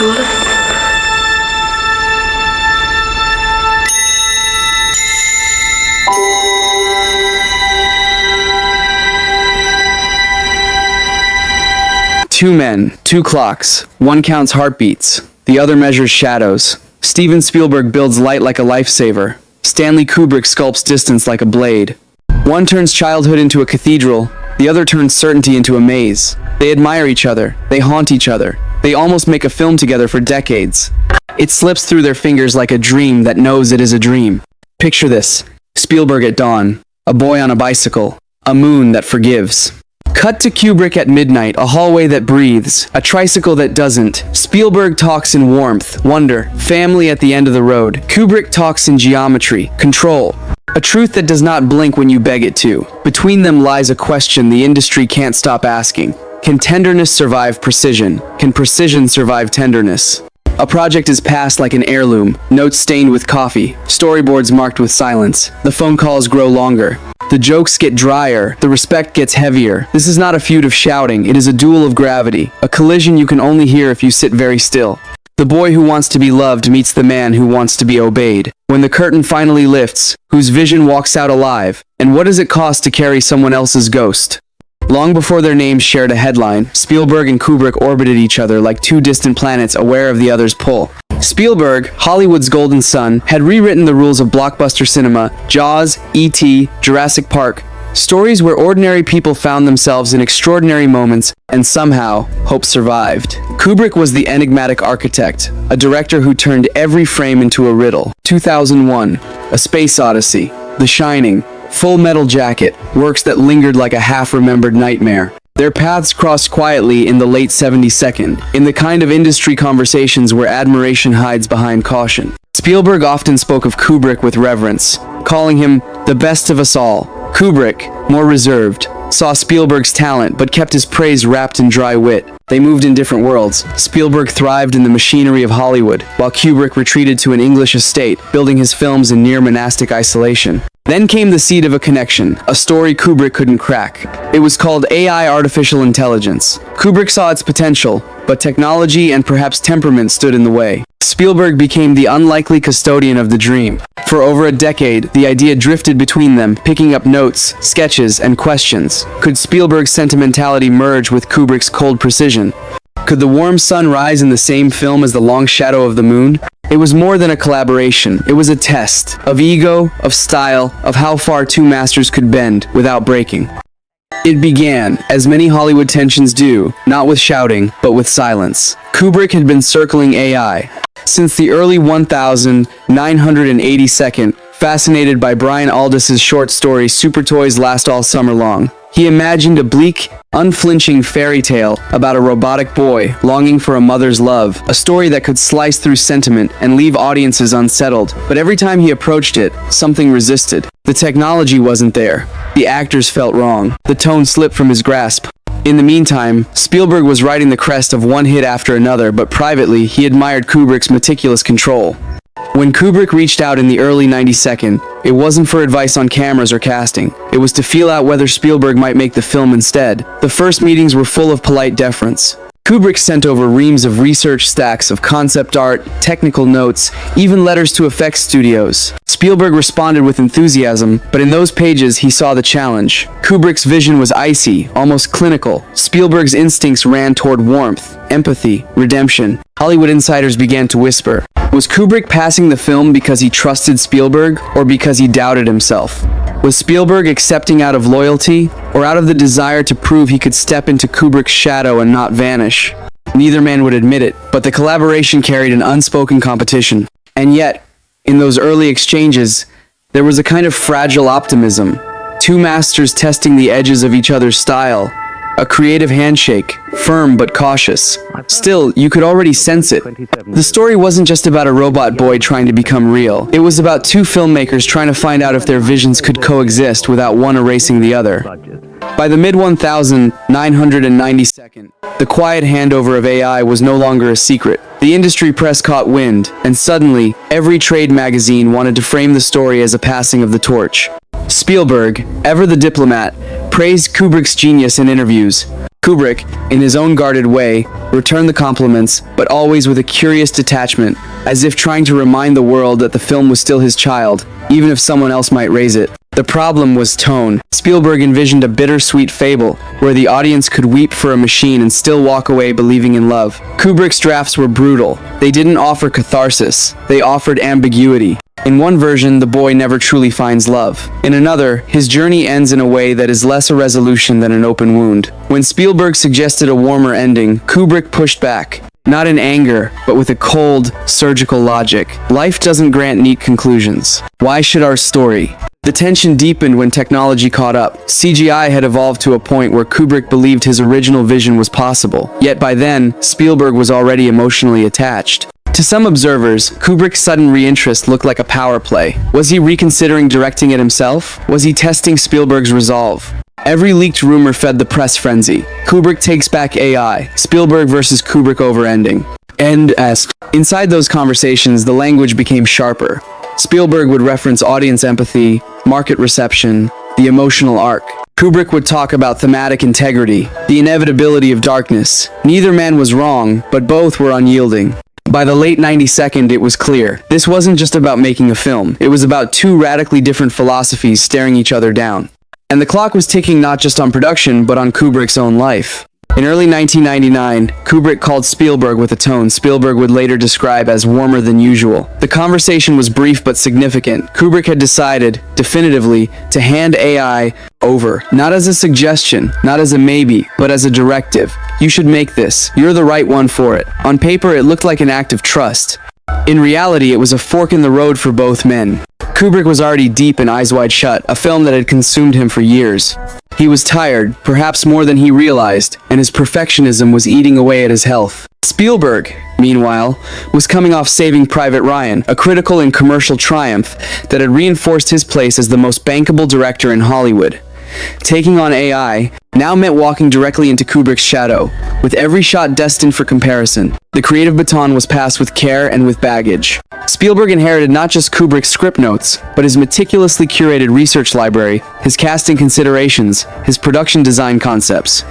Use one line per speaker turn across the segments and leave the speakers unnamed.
Schule?
Two men, two clocks. One counts heartbeats, the other measures shadows. Steven Spielberg builds light like a lifesaver. Stanley Kubrick sculpts distance like a blade. One turns childhood into a cathedral, the other turns certainty into a maze. They admire each other, they haunt each other. They almost make a film together for decades. It slips through their fingers like a dream that knows it is a dream. Picture this: Spielberg at dawn, a boy on a bicycle, a moon that forgives. Cut to Kubrick at midnight, a hallway that breathes, a tricycle that doesn't. Spielberg talks in warmth, wonder, family at the end of the road. Kubrick talks in geometry, control, a truth that does not blink when you beg it to. Between them lies a question the industry can't stop asking. Can tenderness survive precision? Can precision survive tenderness? A project is passed like an heirloom, notes stained with coffee, storyboards marked with silence. The phone calls grow longer. The jokes get drier, the respect gets heavier. This is not a feud of shouting, it is a duel of gravity, a collision you can only hear if you sit very still. The boy who wants to be loved meets the man who wants to be obeyed. When the curtain finally lifts, whose vision walks out alive? And what does it cost to carry someone else's ghost? Long before their names shared a headline, Spielberg and Kubrick orbited each other like two distant planets aware of the other's pull. Spielberg, Hollywood's golden son, had rewritten the rules of blockbuster cinema: Jaws, E.T., Jurassic Park, stories where ordinary people found themselves in extraordinary moments, and somehow, hope survived. Kubrick was the enigmatic architect, a director who turned every frame into a riddle. 2001, A Space Odyssey, The Shining, Full Metal Jacket, works that lingered like a half-remembered nightmare. Their paths crossed quietly in the late 72nd, in the kind of industry conversations where admiration hides behind caution. Spielberg often spoke of Kubrick with reverence, calling him the best of us all. Kubrick, more reserved, saw Spielberg's talent but kept his praise wrapped in dry wit. They moved in different worlds. Spielberg thrived in the machinery of Hollywood, while Kubrick retreated to an English estate, building his films in near monastic isolation. Then came the seed of a connection, a story Kubrick couldn't crack. It was called AI, artificial intelligence. Kubrick saw its potential, but technology and perhaps temperament stood in the way. Spielberg became the unlikely custodian of the dream. For over a decade, the idea drifted between them, picking up notes, sketches, and questions. Could Spielberg's sentimentality merge with Kubrick's cold precision? Could the warm sun rise in the same film as the long shadow of the moon? It was more than a collaboration. It was a test of ego, of style, of how far two masters could bend without breaking. It began, as many Hollywood tensions do, not with shouting, but with silence. Kubrick had been circling AI since the early 1982nd, fascinated by Brian Aldiss's short story Super Toys Last All Summer Long. He imagined a bleak, unflinching fairy tale about a robotic boy longing for a mother's love, a story that could slice through sentiment and leave audiences unsettled. But every time he approached it, something resisted. The technology wasn't there. The actors felt wrong. The tone slipped from his grasp. In the meantime, Spielberg was riding the crest of one hit after another, but privately, he admired Kubrick's meticulous control. When Kubrick reached out in the early 92nd, it wasn't for advice on cameras or casting. It was to feel out whether Spielberg might make the film instead. The first meetings were full of polite deference. Kubrick sent over reams of research stacks of concept art, technical notes, even letters to effects studios. Spielberg responded with enthusiasm, but in those pages he saw the challenge. Kubrick's vision was icy, almost clinical. Spielberg's instincts ran toward warmth, empathy, redemption. Hollywood insiders began to whisper. Was Kubrick passing the film because he trusted Spielberg, or because he doubted himself? Was Spielberg accepting out of loyalty, or out of the desire to prove he could step into Kubrick's shadow and not vanish? Neither man would admit it, but the collaboration carried an unspoken competition. And yet, in those early exchanges, there was a kind of fragile optimism. Two masters testing the edges of each other's style. A creative handshake, firm but cautious. Still, you could already sense it. The story wasn't just about a robot boy trying to become real. It was about two filmmakers trying to find out if their visions could coexist without one erasing the other. By the mid-1992nd, the quiet handover of AI was no longer a secret. The industry press caught wind, and suddenly, every trade magazine wanted to frame the story as a passing of the torch. Spielberg, ever the diplomat, praised Kubrick's genius in interviews. Kubrick, in his own guarded way, returned the compliments, but always with a curious detachment, as if trying to remind the world that the film was still his child, even if someone else might raise it. The problem was tone. Spielberg envisioned a bittersweet fable, where the audience could weep for a machine and still walk away believing in love. Kubrick's drafts were brutal. They didn't offer catharsis. They offered ambiguity. In one version, the boy never truly finds love. In another, his journey ends in a way that is less a resolution than an open wound. When Spielberg suggested a warmer ending, Kubrick pushed back. Not in anger, but with a cold, surgical logic. Life doesn't grant neat conclusions. Why should our story? The tension deepened when technology caught up. CGI had evolved to a point where Kubrick believed his original vision was possible. Yet by then, Spielberg was already emotionally attached. To some observers, Kubrick's sudden reinterest looked like a power play. Was he reconsidering directing it himself? Was he testing Spielberg's resolve? Every leaked rumor fed the press frenzy. Kubrick takes back AI. Spielberg versus Kubrick over ending. End-esque. Inside those conversations, the language became sharper. Spielberg would reference audience empathy, market reception, the emotional arc. Kubrick would talk about thematic integrity, the inevitability of darkness. Neither man was wrong, but both were unyielding. By the late 92nd, it was clear. This wasn't just about making a film. It was about two radically different philosophies staring each other down. And the clock was ticking not just on production, but on Kubrick's own life. In early 1999, Kubrick called Spielberg with a tone Spielberg would later describe as warmer than usual. The conversation was brief but significant. Kubrick had decided, definitively, to hand AI over. Not as a suggestion, not as a maybe, but as a directive. You should make this. You're the right one for it. On paper, it looked like an act of trust. In reality, it was a fork in the road for both men. Kubrick was already deep in Eyes Wide Shut, a film that had consumed him for years. He was tired, perhaps more than he realized, and his perfectionism was eating away at his health. Spielberg, meanwhile, was coming off Saving Private Ryan, a critical and commercial triumph that had reinforced his place as the most bankable director in Hollywood. Taking on AI now meant walking directly into Kubrick's shadow, with every shot destined for comparison. The creative baton was passed with care and with baggage. Spielberg inherited not just Kubrick's script notes, but his meticulously curated research library, his casting considerations, his production design concepts.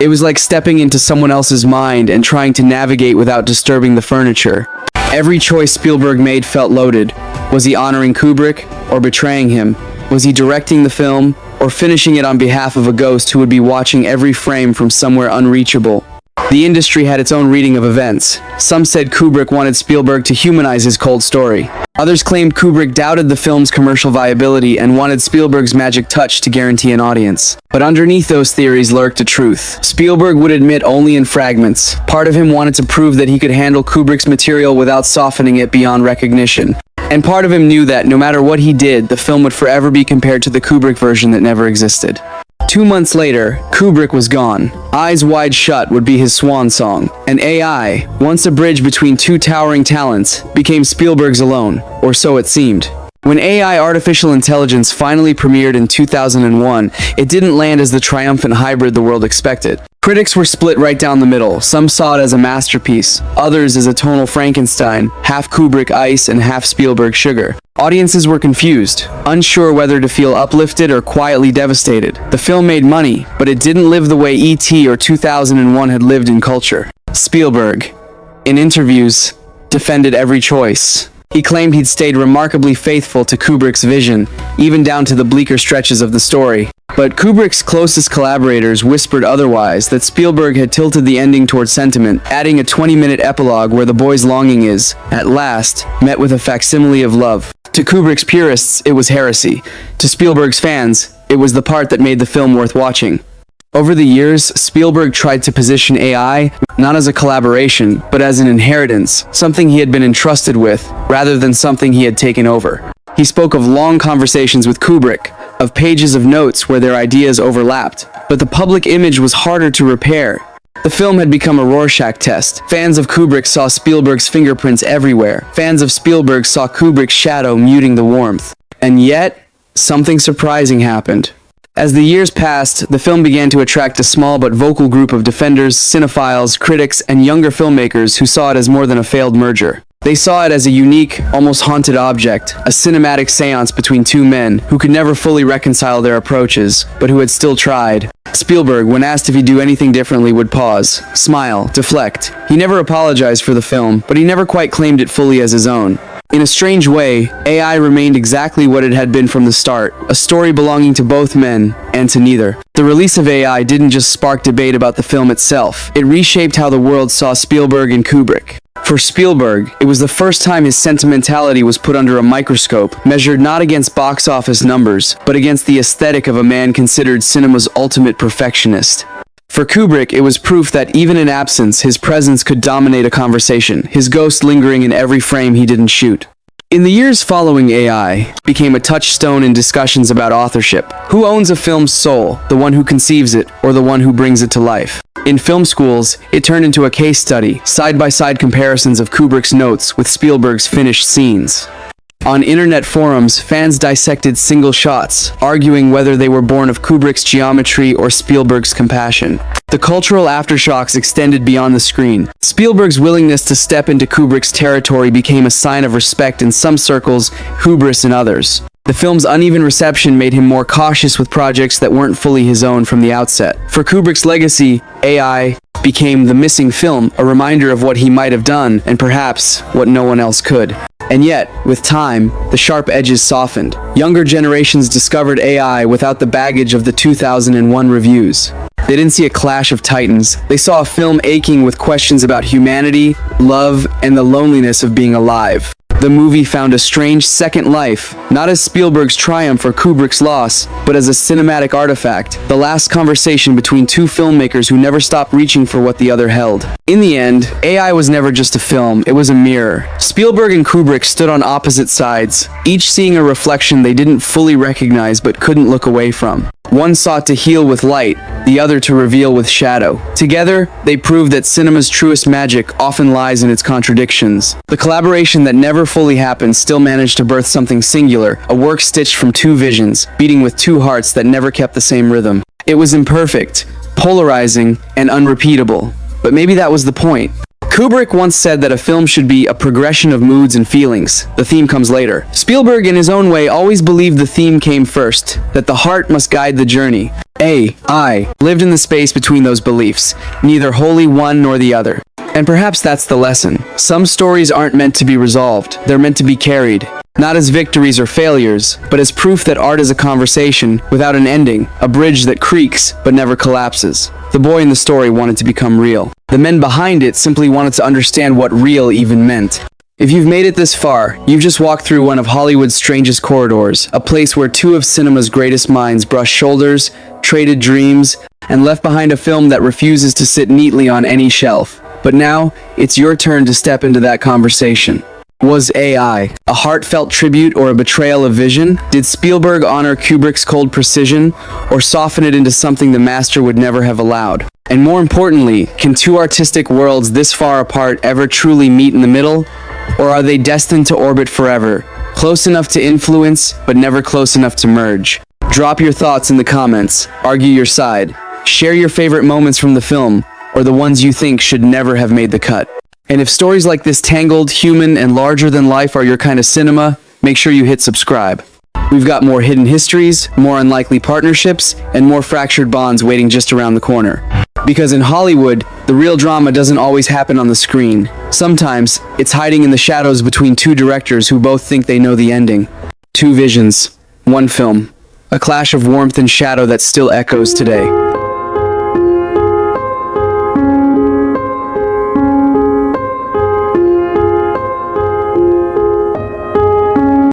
It was like stepping into someone else's mind and trying to navigate without disturbing the furniture. Every choice Spielberg made felt loaded. Was he honoring Kubrick or betraying him? Was he directing the film or finishing it on behalf of a ghost who would be watching every frame from somewhere unreachable? The industry had its own reading of events. Some said Kubrick wanted Spielberg to humanize his cold story. Others claimed Kubrick doubted the film's commercial viability and wanted Spielberg's magic touch to guarantee an audience. But underneath those theories lurked a truth. Spielberg would admit only in fragments. Part of him wanted to prove that he could handle Kubrick's material without softening it beyond recognition. And part of him knew that, no matter what he did, the film would forever be compared to the Kubrick version that never existed. 2 months later, Kubrick was gone. Eyes Wide Shut would be his swan song. And AI, once a bridge between two towering talents, became Spielberg's alone, or so it seemed. When AI artificial intelligence finally premiered in 2001, it didn't land as the triumphant hybrid the world expected. Critics were split right down the middle. Some saw it as a masterpiece, others as a tonal Frankenstein, half Kubrick ice and half Spielberg sugar. Audiences were confused, unsure whether to feel uplifted or quietly devastated. The film made money, but it didn't live the way E.T. or 2001 had lived in culture. Spielberg, in interviews, defended every choice. He claimed he'd stayed remarkably faithful to Kubrick's vision, even down to the bleaker stretches of the story. But Kubrick's closest collaborators whispered otherwise, that Spielberg had tilted the ending toward sentiment, adding a 20-minute epilogue where the boy's longing is, at last, met with a facsimile of love. To Kubrick's purists, it was heresy. To Spielberg's fans, it was the part that made the film worth watching. Over the years, Spielberg tried to position AI not as a collaboration, but as an inheritance, something he had been entrusted with, rather than something he had taken over. He spoke of long conversations with Kubrick, of pages of notes where their ideas overlapped, but the public image was harder to repair. The film had become a Rorschach test. Fans of Kubrick saw Spielberg's fingerprints everywhere. Fans of Spielberg saw Kubrick's shadow muting the warmth. And yet, something surprising happened. As the years passed, the film began to attract a small but vocal group of defenders, cinephiles, critics, and younger filmmakers who saw it as more than a failed merger. They saw it as a unique, almost haunted object, a cinematic seance between two men who could never fully reconcile their approaches, but who had still tried. Spielberg, when asked if he'd do anything differently, would pause, smile, deflect. He never apologized for the film, but he never quite claimed it fully as his own. In a strange way, AI remained exactly what it had been from the start, a story belonging to both men, and to neither. The release of AI didn't just spark debate about the film itself, it reshaped how the world saw Spielberg and Kubrick. For Spielberg, it was the first time his sentimentality was put under a microscope, measured not against box office numbers, but against the aesthetic of a man considered cinema's ultimate perfectionist. For Kubrick, it was proof that even in absence, his presence could dominate a conversation, his ghost lingering in every frame he didn't shoot. In the years following, AI became a touchstone in discussions about authorship. Who owns a film's soul, the one who conceives it, or the one who brings it to life? In film schools, it turned into a case study, side-by-side comparisons of Kubrick's notes with Spielberg's finished scenes. On internet forums, fans dissected single shots, arguing whether they were born of Kubrick's geometry or Spielberg's compassion. The cultural aftershocks extended beyond the screen. Spielberg's willingness to step into Kubrick's territory became a sign of respect in some circles, hubris in others. The film's uneven reception made him more cautious with projects that weren't fully his own from the outset. For Kubrick's legacy, AI became the missing film, a reminder of what he might have done, and perhaps what no one else could. And yet, with time, the sharp edges softened. Younger generations discovered AI without the baggage of the 2001 reviews. They didn't see a clash of titans. They saw a film aching with questions about humanity, love, and the loneliness of being alive. The movie found a strange second life, not as Spielberg's triumph or Kubrick's loss, but as a cinematic artifact, the last conversation between two filmmakers who never stopped reaching for what the other held. In the end, AI was never just a film, it was a mirror. Spielberg and Kubrick stood on opposite sides, each seeing a reflection they didn't fully recognize but couldn't look away from. One sought to heal with light, the other to reveal with shadow. Together, they proved that cinema's truest magic often lies in its contradictions. The collaboration that never fully happened still managed to birth something singular, a work stitched from two visions, beating with two hearts that never kept the same rhythm. It was imperfect, polarizing, and unrepeatable. But maybe that was the point. Kubrick once said that a film should be a progression of moods and feelings. The theme comes later. Spielberg, in his own way, always believed the theme came first, that the heart must guide the journey. AI lived in the space between those beliefs, neither wholly one nor the other. And perhaps that's the lesson. Some stories aren't meant to be resolved, they're meant to be carried. Not as victories or failures, but as proof that art is a conversation without an ending, a bridge that creaks but never collapses. The boy in the story wanted to become real. The men behind it simply wanted to understand what real even meant. If you've made it this far, you've just walked through one of Hollywood's strangest corridors, a place where two of cinema's greatest minds brushed shoulders, traded dreams, and left behind a film that refuses to sit neatly on any shelf. But now, it's your turn to step into that conversation. Was AI a heartfelt tribute or a betrayal of vision? Did Spielberg honor Kubrick's cold precision, or soften it into something the master would never have allowed? And more importantly, can two artistic worlds this far apart ever truly meet in the middle? Or are they destined to orbit forever, close enough to influence, but never close enough to merge? Drop your thoughts in the comments, argue your side, share your favorite moments from the film, or the ones you think should never have made the cut. And if stories like this tangled, human, and larger than life are your kind of cinema, make sure you hit subscribe. We've got more hidden histories, more unlikely partnerships, and more fractured bonds waiting just around the corner. Because in Hollywood, the real drama doesn't always happen on the screen. Sometimes, it's hiding in the shadows between two directors who both think they know the ending. Two visions, one film. A clash of warmth and shadow that still echoes today.